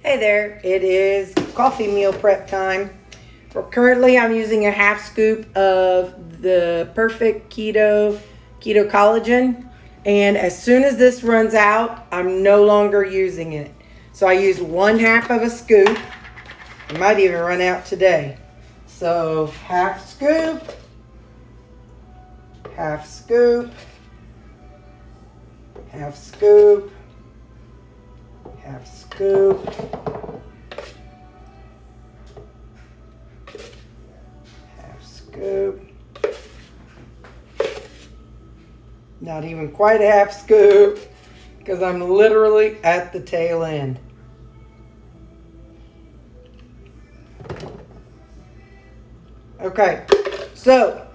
Hey there, it is coffee meal prep time. Currently, I'm using a half scoop of the Perfect Keto Collagen, and as soon as this runs out, I'm no longer using it. So I use 1/2 of a scoop. It might even run out today. So half scoop, half scoop, half scoop, half scoop, half scoop, not even quite a half scoop because I'm literally at the tail end. Okay, so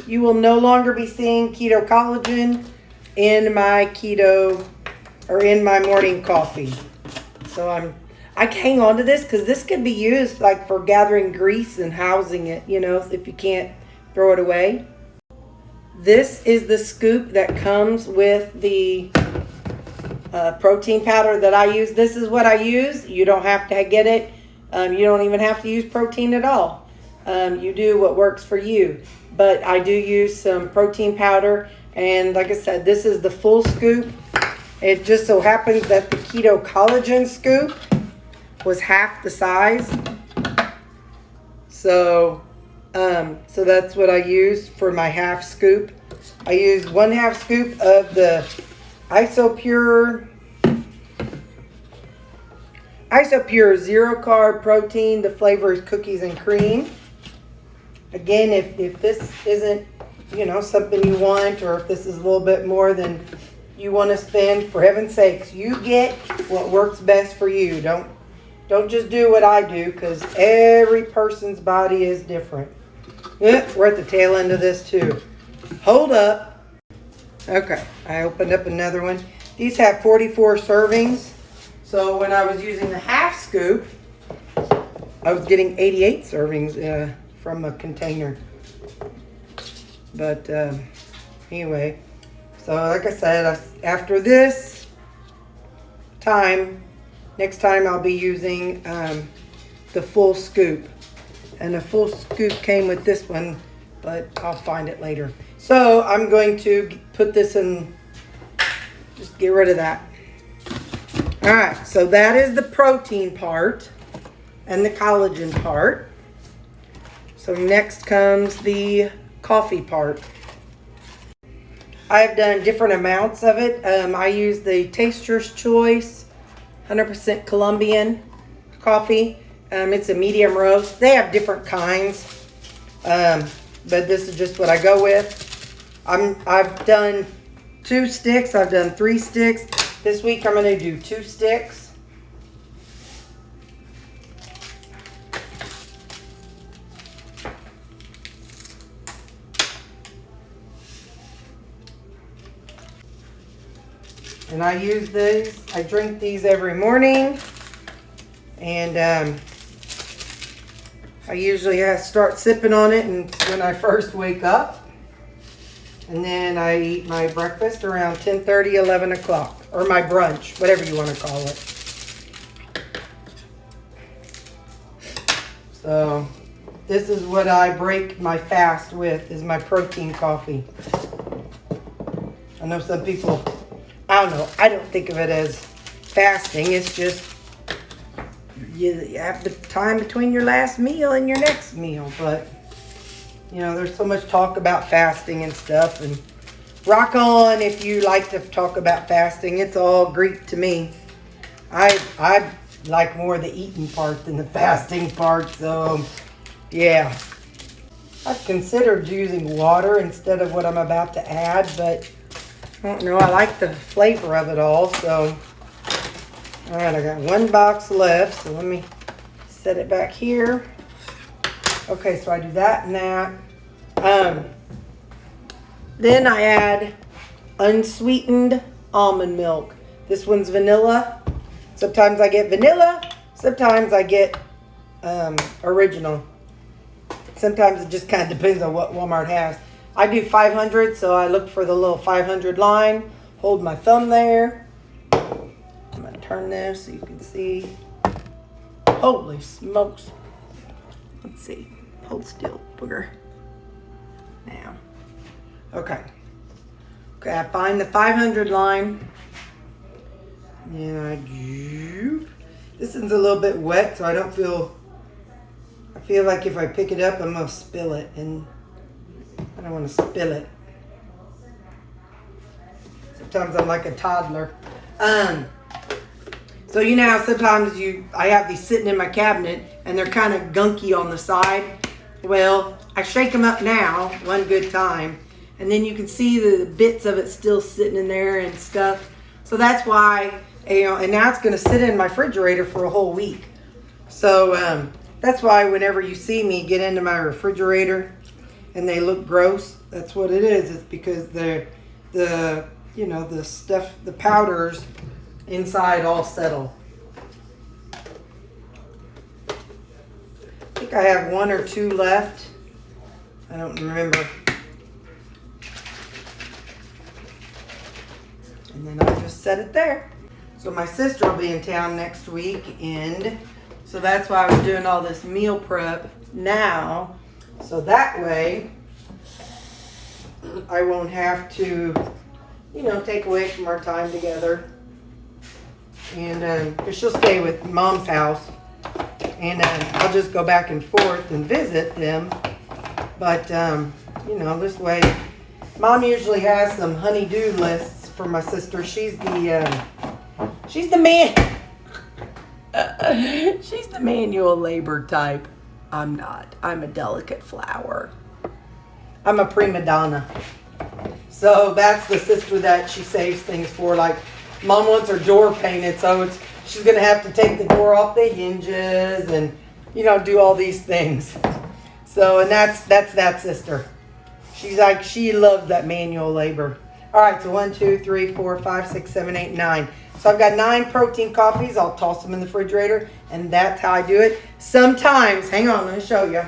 you will no longer be seeing keto collagen in my keto or in my morning coffee. So I hang on to this because this could be used like for gathering grease and housing it, if you can't throw it away. This is the scoop that comes with the protein powder that I use. This is what I use. You don't have to get it. You don't even have to use protein at all. You do what works for you. But I do use some protein powder. And like I said, this is the full scoop. It just so happens that the keto collagen scoop was half the size. So that's what I used for my half scoop. I used 1/2 scoop of the Isopure zero carb protein. The flavor is cookies and cream. Again, if this isn't, something you want, or if this is a little bit more than you want to spend, for heaven's sakes, you get what works best for you. Don't just do what I do, because every person's body is different. We're at the tail end of this too. Hold up. Okay, I opened up another one. These have 44 servings. So when I was using the half scoop, I was getting 88 servings from a container. But anyway, so like I said, after this time, next time I'll be using the full scoop. And the full scoop came with this one, but I'll find it later. So I'm going to put this in, just get rid of that. All right, so that is the protein part and the collagen part. So next comes the coffee part. I've done different amounts of it. I use the Taster's Choice 100% Colombian coffee. It's a medium roast. They have different kinds, but this is just what I go with. I've done 2 sticks. I've done 3 sticks. This week I'm going to do 2 sticks. And I use these. I drink these every morning. And I usually start sipping on it when I first wake up. And then I eat my breakfast around 10:30, 11 o'clock. Or my brunch, whatever you want to call it. So this is what I break my fast with, is my protein coffee. I know some people, I don't know, I don't think of it as fasting. It's just you have the time between your last meal and your next meal. But there's so much talk about fasting and stuff, and rock on if you like to talk about fasting. It's all Greek to me. I like more the eating part than the fasting part. So yeah, I've considered using water instead of what I'm about to add, but I don't know, I like the flavor of it all. So all right, I got 1 box left, so let me set it back here. Okay, so I do that and that. Then I add unsweetened almond milk. This one's vanilla. Sometimes I get vanilla. Sometimes I get original. Sometimes it just kind of depends on what Walmart has. I do 500, so I look for the little 500 line. Hold my thumb there. I'm going to turn this so you can see. Holy smokes. Let's see. Hold still, booger. Now. Okay. Okay, I find the 500 line. And this is a little bit wet, so I feel like if I pick it up, I'm going to spill it. And I don't want to spill it. Sometimes I'm like a toddler. So you know how sometimes I have these sitting in my cabinet and they're kind of gunky on the side. Well, I shake them up now, one good time, and then you can see the bits of it still sitting in there and stuff. So that's why, and now it's going to sit in my refrigerator for a whole week. So that's why whenever you see me get into my refrigerator and they look gross, that's what it is. It's because the stuff, the powders inside all settle. I think I have 1 or 2 left. I don't remember. And then I'll just set it there. So my sister will be in town next week, and so that's why I was doing all this meal prep now. So that way I won't have to, take away from our time together. And because she'll stay with Mom's house, and I'll just go back and forth and visit them. But this way, Mom usually has some honey-do lists for my sister. She's the man. She's the manual labor type. I'm not. I'm a delicate flower. I'm a prima donna. So that's the sister that she saves things for. Like, Mom wants her door painted, so she's going to have to take the door off the hinges and, do all these things. So, and that's that sister. She's like, she loves that manual labor. All right, so 1, 2, 3, 4, 5, 6, 7, 8, 9. So I've got 9 protein coffees. I'll toss them in the refrigerator, and that's how I do it. Sometimes, hang on, let me show you.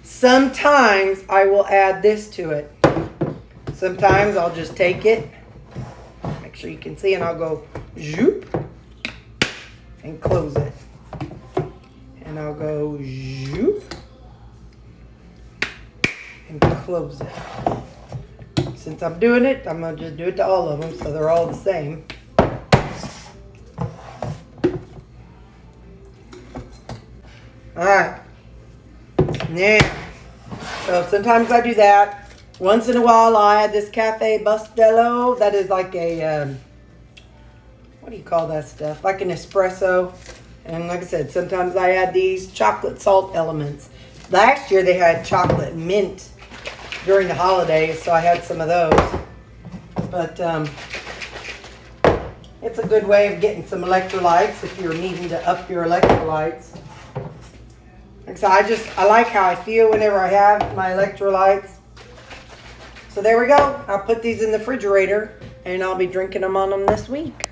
Sometimes I will add this to it. Sometimes I'll just take it, make sure you can see, and I'll go zoop and close it. And I'll go zoop and close it. Since I'm doing it, I'm going to just do it to all of them so they're all the same. Alright. Now, so sometimes I do that. Once in a while I'll add this Cafe Bustelo. That is like a, what do you call that stuff? Like an espresso. And like I said, sometimes I add these chocolate salt elements. Last year they had chocolate mint during the holidays, so I had some of those. But it's a good way of getting some electrolytes if you're needing to up your electrolytes. And so I like how I feel whenever I have my electrolytes. So there we go. I'll put these in the refrigerator and I'll be drinking them on them this week.